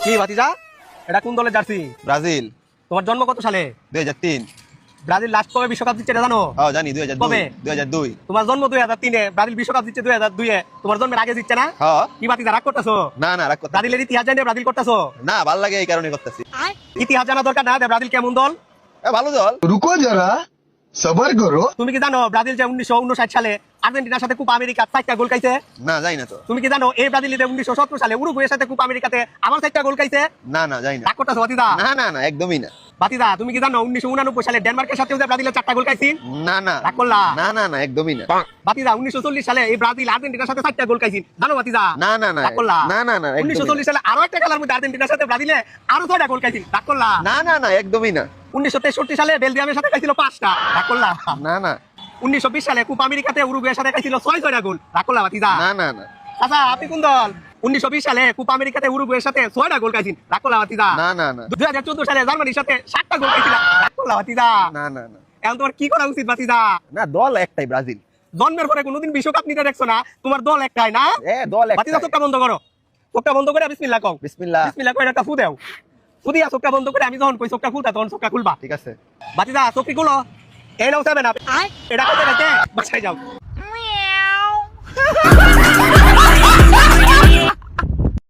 কি ভাতিজা, এটা কোন দলের জার্সি? ব্রাজিল। তোমার জন্ম কত সালে? 2003। ব্রাজিল লাস্ট কবে বিশ্বকাপ জিতছে এটা জানো? হ্যাঁ জানি, 2002। কবে? 2002। তোমার জন্ম 2003-এ, ব্রাজিল বিশ্বকাপ জিতছে 2002-এ। তোমার জন্মের আগে জিতছে না? হ্যাঁ। কি ভাতিজা রাগ করতেছো? না না, রাগ করতে ব্রাজিলের ইতিহাস জানিয়ে ব্রাজিল করতেছো? না, ভালো লাগে এই কারণে করতেছি। ইতিহাস জানা দরকার না, ব্রাজিল কেমন দল? ভালো দল। रुको जरा सबर करो। তুমি কি জানো ব্রাজিল যে 1959 সালে আর্জেন্টিনার সাথে কোপা আমেরিকা 4টা গোল খাইছে? না, যাই না তো। তুমি কি জানো এই ব্রাজিল 1970 সালে উরুগুয়ের সাথে কোপা আমেরিকাতে আবার 4টা গোল খাইছে? না না, যাই না। রাগ করতেছো ভাতিজা? না না না, একদমই না। ভাতিজা তুমি কি জানো 1989 সালে ডেনমার্কের সাথে ব্রাজিলের 4টা গোল খাইছে? না না। রাগ করলা? না না না, একদমই না। ভাতিজা 1940 সালে এই ব্রাজিল আর্জেন্টিনার সাথে 4টা গোল খাইছে, জানো ভাতিজা? না না না। রাগ করলা? না না না, একদমই না। 1940 সালে আরো একটা খেলার মধ্যে আর্জেন্টিনার সাথে ব্রাজিলে আরো 6টা গোল খাইছে, রাগ করলা? না না না, একদমই না। 1963 সালে বেলজিয়ামের সাথে খাইছিল 5টা, রাগ করলা? না না। 1920 সালে কোপা আমেরিকাতে উরুগুয়ের সাথে খাইছিল 6টা গোল, রাগ করলা ভাতিজা? না না না। আচ্ছা আপনি কোন দল? 1920 সালে কোপা আমেরিকাতে উরুগুয়ের সাথে 6টা গোল খাইছেন, রাগ করলা ভাতিজা? না না না। 2014 সালে জার্মানির সাথে 7টা গোল খাইছিল, রাগ করলা ভাতিজা? না না না। এখন তোমার কি করা উচিত ভাতিজা? না, দল একটাই, ব্রাজিল। জন্মের পরে কোনোদিন বিশ্বকাপ নিতে দেখছো না, তোমার দল একটাই না? দল ভাতিজা একটাই। চোখটা বন্ধ করো, চোখটা বন্ধ করে বিসমিল্লাহ কও। বিসমিল্লাহ। বিসমিল্লাহ করে একটা ফু দাও, ফু দিয়া চোখটা বন্ধ করে আমি যখন কই চোখটা খুলতা তখন চোখটা খুলবা। ঠিক আছে। ভাতিজা চোখটি খুলো, এই নাও 7 আপ, এটা খেতে খেতে বাসায় যাও।